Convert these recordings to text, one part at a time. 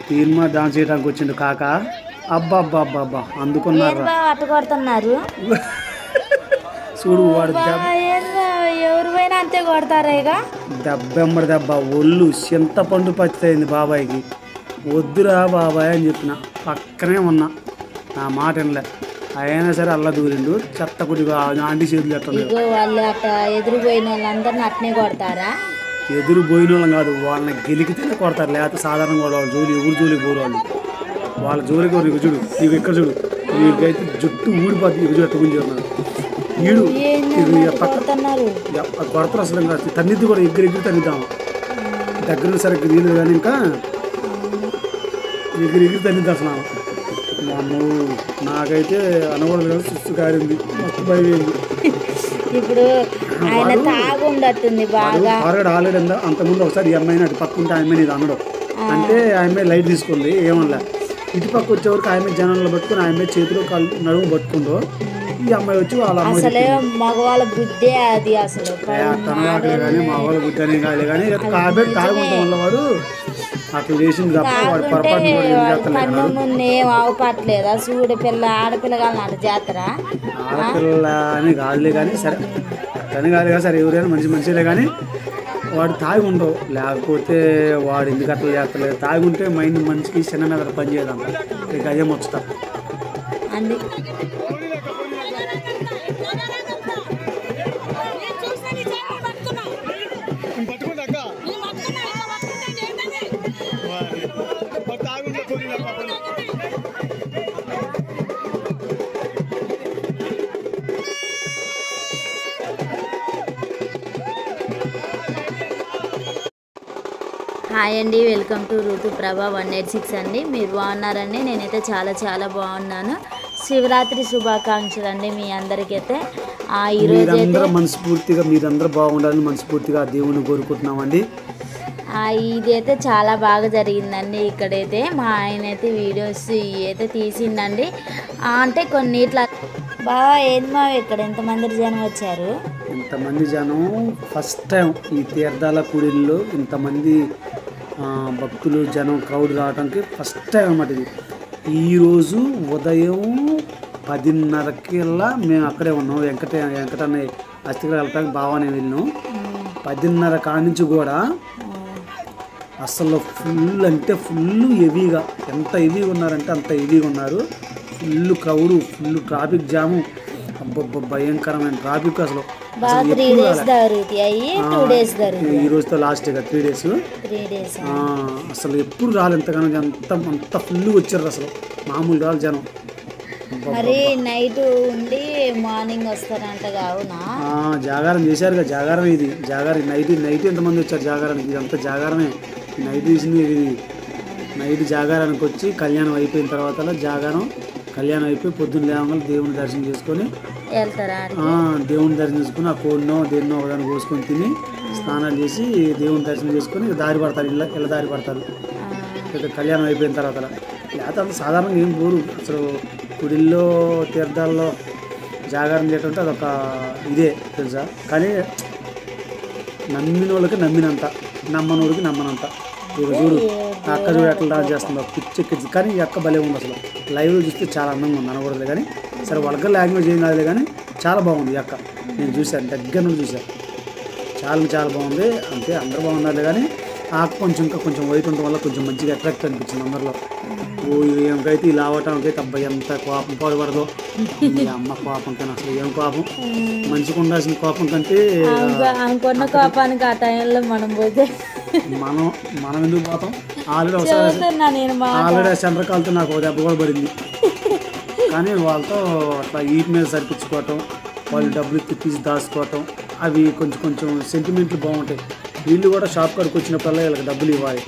తీర్మా dance చేయడానికి వచ్చిండు కాక. అబ్బా అబ్బా అబ్బా అబ్బా అందుకున్నారు కొడుతున్నారు. చూడు వాడు ఎవరు పోయినా అంతే కొడతారా? ఇక దెబ్బెమ్మడి దెబ్బ ఒళ్ళు చింతపండు పచ్చితయింది బాబాయ్కి. వద్దురా బాబాయ్ అని చెప్పిన, పక్కనే ఉన్నా, నా మాట వినలే. అయినా సరే అల్లా దూరిండు. చెత్త కొద్దిగా ఆంటీ చేతులు ఎట్టలేదు. వాళ్ళు అట్ట ఎదురు పోయిన వాళ్ళందరిని అట్నే కొడతారా? ఎదురు పోయిన వాళ్ళం కాదు, వాళ్ళని గెలికితేనే కొడతారు. లేకపోతే సాధారణంగా వాళ్ళ జోలి ఎవరు జోలికి పోరు వాళ్ళు. వాళ్ళ జోలికి నీకు చూడు, నీకు ఇక్కడ చూడు, నీకైతే జుట్టు ఊడిపోతుంది. ఇవి అట్టు గుంజున్నాడు ఈడు. కొడతారు అసలు. ఇంకా తన్నిద్ది కూడా ఎగిరి తన్నిద్దాం. దగ్గర సరిగ్గా తీయలేదు కానీ ఇంకా ఎగిరి తన్నిద్ది అసలు. నాకైతే అనకూడదు, సుస్తు కారింది, మస్తు భయమైంది. ఇప్పుడు ఆయన తాగుండట్టుంది బాగా. ఆల్రెడీ అంతకుముందు ఒకసారి ఈ అమ్మాయిని అటు పక్కుంటే ఆమె ఇది అనడం అంటే ఆమె లైట్ తీసుకుంది, ఏమన్నా ఇటు పక్క వచ్చేవరకు ఆమె జనాల్లో పట్టుకుని ఆమె చేతిలో కాళ్ళు నడుము పట్టుకుందో ఈ అమ్మాయి వచ్చి వాళ్ళ అసలే మగవాళ్ళ బుద్ధే అది. అసలు కానీ మగవాళ్ళ బుద్ధి అనే కాదు కానీ కాబట్టి తాగుంటాం వల్ల వాడు అట్లా చేసింది తప్ప వాడు పొరపాటు ఏం అవపట్లేదా? చూడు పిల్ల ఆడపిల్ల కాలని అటు జాతర ఆడపిల్ల అని కాదులే కానీ సరే అని కాదు కదా సరే ఎవరైనా మంచిలే కానీ వాడు తాగి ఉండవు. లేకపోతే వాడు ఎందుకు అట్లా చేస్తలేదు. తాగి ఉంటే మైండ్ మనిషికి చిన్న మీద పని చేయదంట. ఇక అదే ముచ్చట. హాయ్ అండి, వెల్కమ్ టు ఋతుప్రభ 186 అండి. మీరు బాగున్నారండి? నేనైతే చాలా బాగున్నాను. శివరాత్రి శుభాకాంక్షలు అండి మీ అందరికైతే. ఈరోజు మనస్ఫూర్తిగా మీరందరూ బాగుండాలని మనస్ఫూర్తిగా దేవుని కోరుకుంటున్నామండి. ఇదైతే చాలా బాగా జరిగిందండి. ఇక్కడైతే మా ఆయన అయితే వీడియోస్ అయితే తీసిండండి. అంటే కొన్ని ఇట్లా బాగా ఏంది మా ఇక్కడ ఎంతమంది జనం వచ్చారు. ఇంతమంది జనం ఫస్ట్ టైం ఈ తీర్థాల కూడిల్లో ఇంతమంది భక్తులు జనం క్రౌడ్ రావడానికి ఫస్ట్ టైం అన్నమాట ఇది. ఈరోజు ఉదయం 10:30కల్లా మేము అక్కడే ఉన్నాం. వెంకటన్న అస్థిగా వెళ్ళడానికి బాగానే వెళ్ళినాం. 10:30 కానించి కూడా అసలు ఫుల్ అంటే ఫుల్ హెవీగా, ఎంత హెవీగా ఉన్నారంటే అంత హెవీగా ఉన్నారు. ఫుల్ క్రౌడ్, ఫుల్ ట్రాఫిక్ జాము, భయంకరమైన ట్రాఫిక్. అసలు ఈ రోజుతో లాస్ట్ ఇక 3 days. అసలు ఎప్పుడు రాలి ఎంతగానో అంత ఫుల్ వచ్చారు. అసలు మామూలు రాలి జనం. మరి నైట్ ఉండి మార్నింగ్ వస్తారంట. కావునా జాగారం చేశారుగా. జాగారం ఇది జాగారం. నైట్ ఎంతమంది వచ్చారు జాగారానికి? ఇదంతా జాగారమే. నైట్ తీసింది ఇది. నైట్ జాగారానికి వచ్చి కళ్యాణం అయిపోయిన తర్వాత కళ్యాణం అయిపోయి పొద్దున్న లేవగానే దేవుని దర్శనం చేసుకొని వెళ్తారా? దేవుని దర్శనం చేసుకుని ఆ కోడినో దేన్నో ఒకదాన్ని కోసుకొని తిని స్నానాలు చేసి దేవుని దర్శనం చేసుకొని దారి పడతారు. ఇళ్ళ దారి పడతారు కళ్యాణం అయిపోయిన తర్వాత. లేకపోతే అంత సాధారణంగా ఏం పోరు. అసలు గుడిల్లో తీర్థాల్లో జాగారం చేయటంటే అదొక ఇదే తెలుసా. కానీ నమ్మిన వాళ్ళకి నమ్మినంత, నమ్మనోడికి నమ్మనంత. ఇక చూడు అక్క చూడు ఎట్లా డాన్స్ చేస్తుందో పిచ్చెక్కింది. కానీ ఈ అక్క భలే ఉంది. అసలు లైవ్లో చూస్తే చాలా అందంగా ఉంది అనకూడదులే కానీ సరే వల్గర్ లాంగ్వేజ్ ఏం కాదులే కానీ చాలా బాగుంది ఈ అక్క. నేను చూశాను, దగ్గర నుండి చూశాను. చాలా బాగుంది. అంతే అందరూ బాగున్నారు కానీ ఆ అక్క కొంచెం వైట్ ఉండడం వల్ల కొంచెం మంచిగా అట్రాక్ట్ అనిపించింది అందరిలో. ఏమికైతే ఇలా అవటానికైతే అబ్బాయి ఎంత కోపం పడబడదో. మీ అమ్మ కోపం కానీ అసలు ఏం కోపం, మంచిగా ఉండాల్సిన కోపం కంటే అనుకున్న కోపానికి ఆ టైంలో మనం పోతే మనం ఎందుకు పోతాం. ఆల్రెడీ చంద్రకాలతో నాకు దెబ్బ కూడా పడింది. కానీ వాళ్ళతో అట్లా వీటి మీద సరిపించుకోవటం, వాళ్ళు డబ్బులు తిప్పి దాచుకోవటం, అవి కొంచెం సెంటిమెంట్లు బాగుంటాయి. వీళ్ళు కూడా షాప్ కాడికి వచ్చినప్పుడల్లా వీళ్ళకి డబ్బులు ఇవ్వాలి.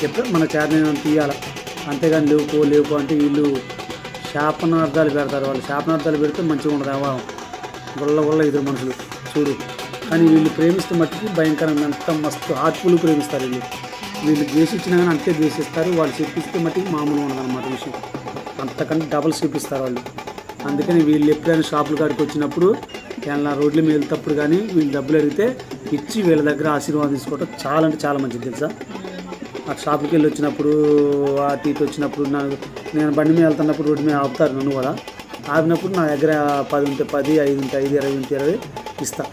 ఎప్పుడు మన చేతనైనా తీయాలి. అంతేగాని లేవుకో అంటే వీళ్ళు శాపనార్థాలు పెడతారు. వాళ్ళు శాపనార్థాలు పెడితే మంచిగా ఉండదు. వ్యవహారం గొల్ల ఇద్దరు మనుషులు చూడు. కానీ వీళ్ళు ప్రేమిస్తే మట్టికి భయంకరంగా అంత మస్తు హార్ట్ఫుల్ ప్రేమిస్తారు. వీళ్ళు ద్వేషించినా కానీ అంతే ద్వేషిస్తారు. వాళ్ళు చూపిస్తే మట్టికి మామూలుగా ఉండదు అన్నమాట విషయం. అంతకంటే డబల్ చూపిస్తారు వాళ్ళు. అందుకని వీళ్ళు ఎప్పుడైనా షాపుల కాడికి వచ్చినప్పుడు ఏమైనా రోడ్ల మీద వెళ్తేప్పుడు కానీ వీళ్ళు డబ్బులు అడిగితే ఇచ్చి వీళ్ళ దగ్గర ఆశీర్వాదం తీసుకోవటం చాలా అంటే చాలా మంచిది తెలుసా. ఆ షాప్కి వెళ్ళి వచ్చినప్పుడు అటు ఇటు వచ్చినప్పుడు నేను బండి మీద వెళ్తున్నప్పుడు రోడ్డు మీద ఆపుతారు నన్ను కూడా. ఆపినప్పుడు నా దగ్గర 10 ఉంటే 10, 5 ఉంటే 5, 20 ఉంటే 20 ఇస్తా.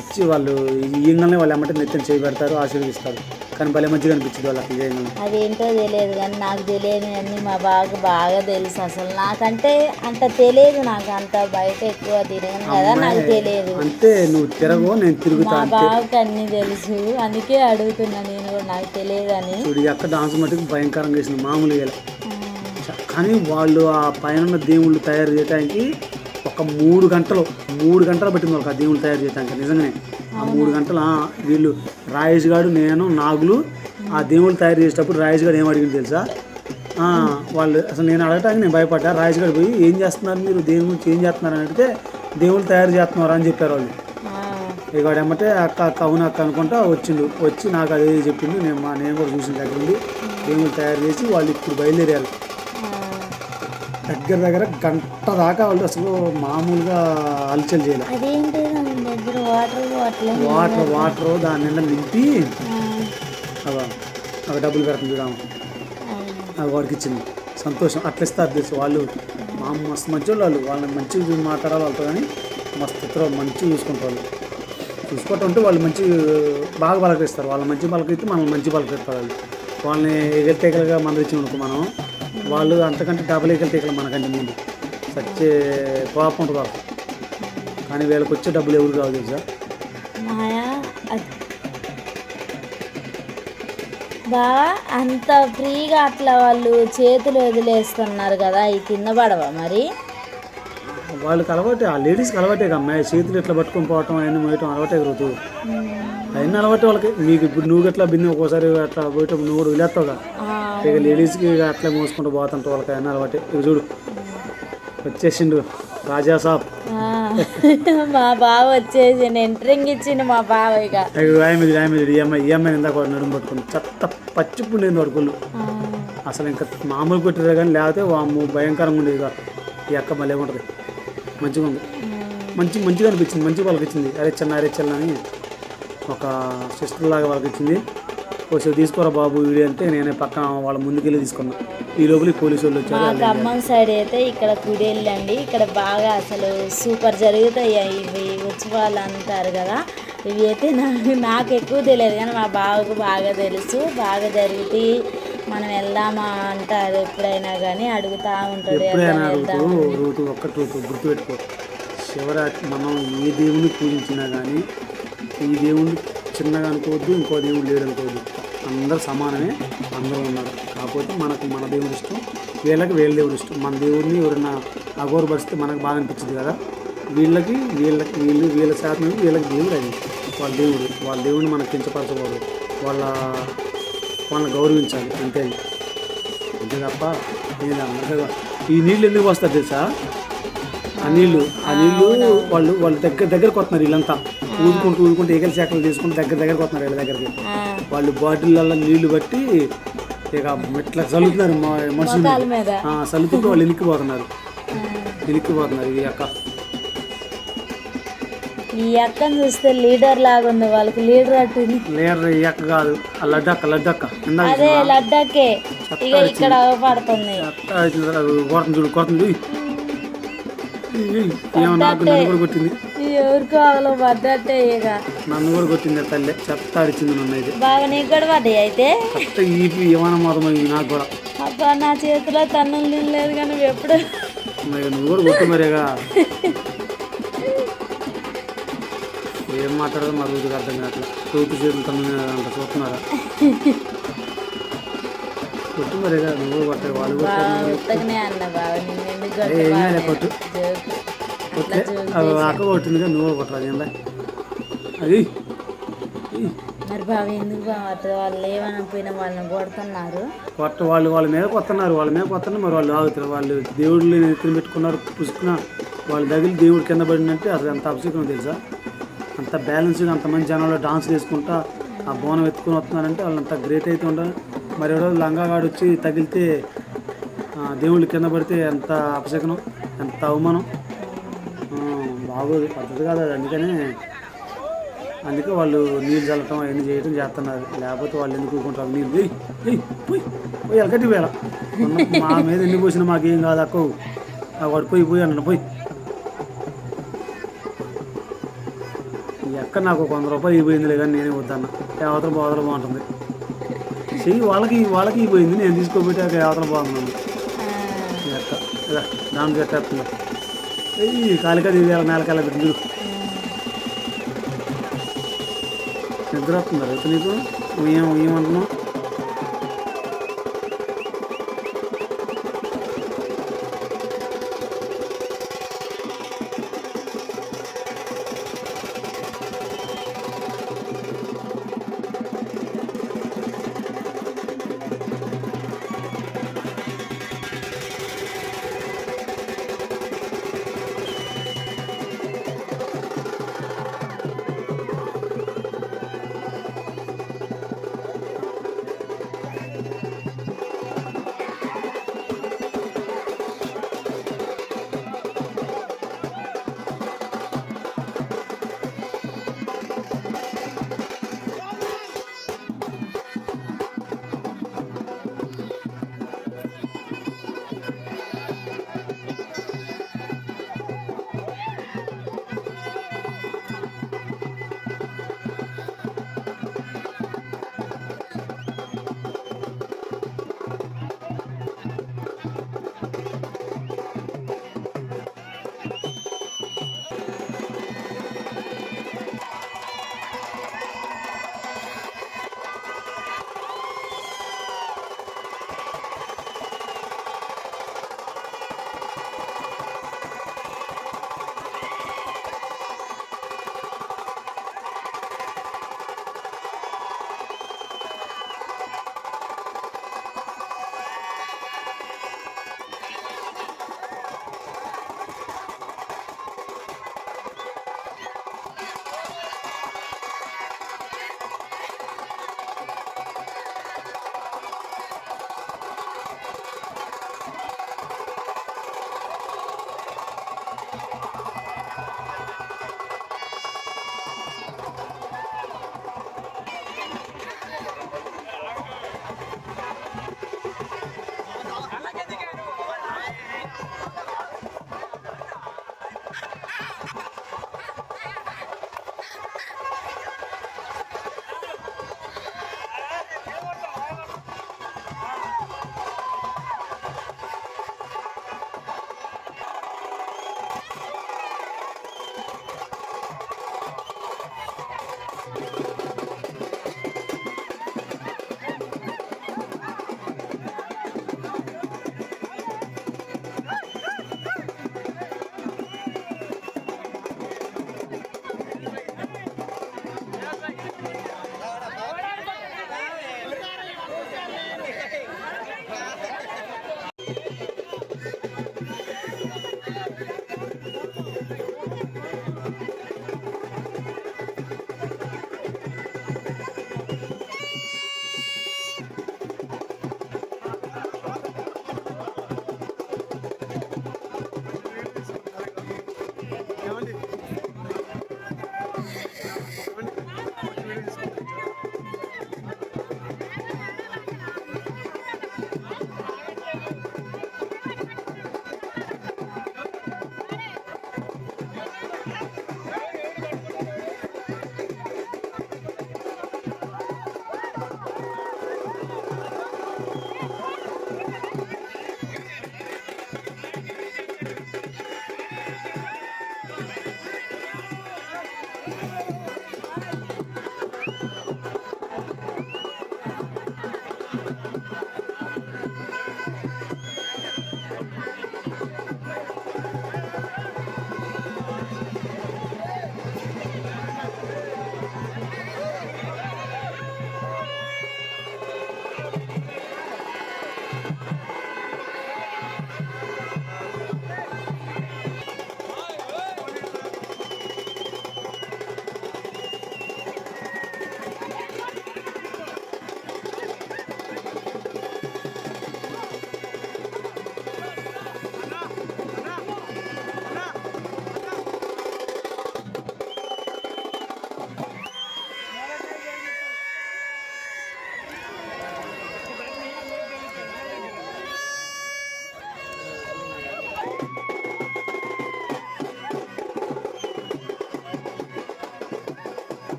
ఇచ్చి వాళ్ళు ఇయ్యంగానే వాళ్ళు ఏమంటే నెత్తిని చేయి పెడతారు, ఆశీర్వదిస్తారు. కానీ భలే మంచిగా అనిపించింది వాళ్ళకి ఇయ్యంగానే. అదేంటో తెలియదు కానీ నాకు తెలియదు అన్నీ మా బాగా బాగా తెలుసు. అసలు నాకంటే అంత తెలియదు, నాకు అంత బయట ఎక్కువ తిరగను కదా, నాకు తెలియదు. అంటే నువ్వు తిరగవు, నేను తిరుగుతా. మా బావకి అన్నీ తెలుసు, అందుకే అడుగుతున్నా నేను కూడా, నాకు తెలియదు అని. చూడు అక్క డాన్స్ మటుకు భయంకరంగా వేసింది, మామూలుగా. కానీ వాళ్ళు ఆ పైన దేవుళ్ళు తయారు చేయడానికి ఒక 3 గంటలు పట్టింది వాళ్ళకి ఆ దేవుళ్ళు తయారు చేయడానికి. నిజంగానే ఆ 3 గంటలు వీళ్ళు రాయేష్ గారు, నేను, నాగులు ఆ దేవుళ్ళు తయారు చేసేటప్పుడు రాయేష్ గారు ఏం అడిగింది తెలుసా? వాళ్ళు అసలు నేను అడగటానికి నేను భయపడ్డా. రాయేష్ గారు పోయి ఏం చేస్తున్నారు మీరు, దేని గురించి ఏం చేస్తున్నారు అని అడిగితే దేవుళ్ళు తయారు చేస్తున్నారు అని చెప్పారు వాళ్ళు. ఇక ఏమంటే అక్క అవును అక్క అనుకుంటా వచ్చి నాకు అదే చెప్పింది. నేను కూడా చూసిన దగ్గర నుండి దేవుళ్ళు తయారు చేసి వాళ్ళు ఇప్పుడు బయలుదేరారు. దగ్గర గంట దాకా వాళ్ళు అసలు మామూలుగా హల్చల్ చేయలేదు. వాటర్ దాని నిండా నింపి అవి డబ్బులు పెడుతుంది చూడము, అవి వాడికి ఇచ్చింది. సంతోషం అట్లా ఇస్తారు తెలుసు వాళ్ళు. మస్తు మంచి వాళ్ళు, వాళ్ళని మంచిగా మాట్లాడాలి వాళ్ళతో, కానీ మస్తు మంచిగా చూసుకుంటారు. చూసుకోవటం అంటే వాళ్ళు మంచి బాగా పలకరిస్తారు. వాళ్ళు మంచి పలకరిస్తే మనల్ని మంచి పలకరిస్తారు. వాళ్ళని ఎగలితేగలుగా మందిరించినందుకు మనం, వాళ్ళు అంతకంటే డబల్ ఎగలితేగలు మనకంటే ముందు సచ్చే కోపం ఉంటుంది వాళ్ళకి. కానీ వీళ్ళకి వచ్చే డబ్బులు ఎవరు కావు తెలుసా? బాగా అంత ఫ్రీగా అట్లా వాళ్ళు చేతులు వదిలేస్తున్నారు కదా, ఈ కింద పడవా మరి? వాళ్ళకి అలవాటే, ఆ లేడీస్కి అలవాటే అమ్మాయి చేతులు ఇట్లా పట్టుకొని పోవటం, అవన్నీ మోయటం అలవాటే కలుగుతూ. అవన్నీ అలవాటే వాళ్ళకి. మీకు ఇప్పుడు నువ్వు గట్లా బిన్ని ఒక్కోసారి అట్లా పోయటం నువ్వు కూడా వదిలేస్తావుగా. ఇక లేడీస్కి అట్లా మోసుకుంటూ పోతుంటే వాళ్ళకి అవన్నీ అలవాటే. ఇక చూడు వచ్చేసిండు రాజా సాబ్. మా బావ వచ్చేసి ఎంట్రింగ్ ఇచ్చిండు మా బావ. ఇక ఈఎంఐ ఇందాక నడుము పట్టుకుని చెత్త పచ్చిపుండేది పడుకోళ్ళు. అసలు ఇంకా మామూలు కొట్టిరే కానీ లేకపోతే వాము భయంకరంగా ఉండేది. ఇక ఈ అక్క మళ్ళీ ఉంటుంది, మంచిగా ఉంది, మంచిగా అనిపించింది, మంచిగా వాళ్ళకి ఇచ్చింది. అరే చెల్ల అని ఒక సిస్టర్ లాగా వాళ్ళకి ఇచ్చింది. కొంచెం తీసుకోరా బాబు వీడియో అంటే నేనే పక్కన వాళ్ళ ముందుకెళ్ళి తీసుకున్నా. ఈ లోపల పోలీసు వాళ్ళు వచ్చారు. ఖమ్మం సైడ్ అయితే ఇక్కడ కుడేళ్ళండి, ఇక్కడ బాగా అసలు సూపర్ జరుగుతాయి ఇవి ఉత్సవాలు అంటారు కదా. ఇవి అయితే నాకు ఎక్కువ తెలియదు కానీ మా బావకు బాగా తెలుసు. బాగా జరిగితే మనం వెళ్దామా అంటారు ఎప్పుడైనా కానీ, అడుగుతూ ఉంటాడు. ఒక్కటి గుర్తుపెట్టుకో, శివరాత్రి మనం ఏ దేవుని పూజించినా కానీ ఈ దేవుడిని చిన్నగా అనుకోవద్దు, ఇంకో దేవుడు లేడు అనుకోవద్దు. అందరూ సమానమే, అందరూ ఉన్నారు. కాకపోతే మనకు మన దేవుడు ఇష్టం, వీళ్ళకి వీళ్ళ దేవుడు ఇష్టం. మన దేవుడిని ఎవరైనా అగౌరవపరిస్తే మనకు బాగా అనిపించింది కదా. వీళ్ళ శాతం వీళ్ళకి దేవుడు అయింది. వాళ్ళ దేవుడిని మనకు కించపరచకూడదు, వాళ్ళని గౌరవించాలి అంతే. అంతే తప్ప నేను అందరిగా ఈ నీళ్ళు ఎందుకు వస్తారు తెలుసా? ఆ నీళ్ళు వాళ్ళు దగ్గరకు వస్తున్నారు. వీళ్ళంతా ఊదుకుంటూ ఏకల శాఖలు తీసుకుంటూ దగ్గరకు వస్తున్నారు వీళ్ళ దగ్గరికి. వాళ్ళు బాటిళ్ళల్లో నీళ్లు బట్టి ఇక ఇట్లా చల్లుతున్నారు మనుషులు, చల్లుతుంటే వాళ్ళు ఇనిక్కిపోతున్నారు. ఈ అక్కని చూస్తే లీడర్ లాగా ఉంది, వాళ్ళకి లీడర్ అట్టుంది. లీడర్ ఈ అక్క కాదు, ఆ లడ్డక్క అదే లడ్డక్కే. ఇక ఇక్కడ పడుతుంది కొడుతుంది. నన్ను కూడా కొట్టింది, ఎవరికో అలా పడ్డట్టే. ఇక నన్ను కూడా కొట్టింది తల్లి, చెత్త అడిచింది నన్ను. అయితే బాగా నీకు కూడా పడ్డాయి అయితే. ఏమైనా మొదలైంది నాకు కూడా. అబ్బా నా చేతిలో తన్నులు తినలేదు కానీ నువ్వు ఎప్పుడు నువ్వు కూడా కొట్టు మరేగా. ఏం మాట్లాడదు మా రోజుకి అర్థం కావట్లేదు. తోపు చేతులు తమ్ముడు అంట చూస్తున్నారా? కొట్టు మరేగా, నువ్వు కొట్టారు వాళ్ళు కొట్టు. అక్క కొట్టిందిగా నువ్వు కొట్టరాదు ఏందా అది. మరి బాబు ఎందుకు బాగుంటుంది? వాళ్ళు ఏమైనా పోయినా వాళ్ళని కొడుతున్నారు. వాళ్ళ మీద కొత్తన్నారు మరి వాళ్ళు ఆగుతారు. వాళ్ళు దేవుడిని ఎత్తుని పెట్టుకున్నారు, పుసుకున్న వాళ్ళ దగ్గర దేవుడు కింద పడిందంటే అసలు ఎంత అపశకునం తెలుసా? అంత బ్యాలెన్స్గా అంతమంది జనాలు డాన్స్ చేసుకుంటా ఆ బోనం ఎత్తుకొని వస్తున్నారంటే వాళ్ళు అంత గ్రేట్ అయితే ఉండరు. మరి ఎవరో లంగాగాడు వచ్చి తగిలితే దేవుళ్ళు కింద పడితే ఎంత అపశకనం, ఎంత అవమానం. బాగోదు, పద్ధతి కాదు అది. అందుకనే అందుకే వాళ్ళు నీళ్ళు చల్లటం అవన్నీ చేయడం చేస్తున్నారు. లేకపోతే వాళ్ళు ఎందుకు ఊరుకుంటారు? నీళ్ళు పోయి పోయి ఎలకట్టి వేళ మా మీద ఎన్ని పోసినా మాకేం కాదు అక్క. వాడు పోయి అన్న పోయి ఎక్కడ నాకు 100 రూపాయలు ఇవ్వయిందిలే కానీ నేనే వద్దన్న. అవతల బోదలు బాగుంటుంది చెయ్యి వాళ్ళకి ఇవ్వయింది, నేను తీసుకోబెట్టి అవతల బాగున్నాను ఎక్క ఇలా దాని పెట్టేస్తున్నా. కాలికది నేలకెళ్ళ పెట్టి నిద్ర వస్తుందా రైతు నీకు? ఏమంటున్నావు?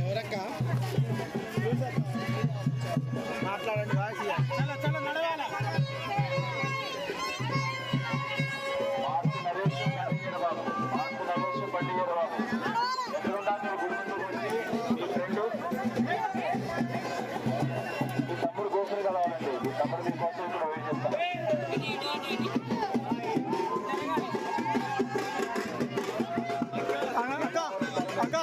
ఎవరక్క మాట్లాడండి చాలా చాలా నడవాల తమ్ముడు కోసం కలవాలండి మీ తమ్ముడు మీకోసం ఇక్కడ వెయిట్ చేస్తాను అక్క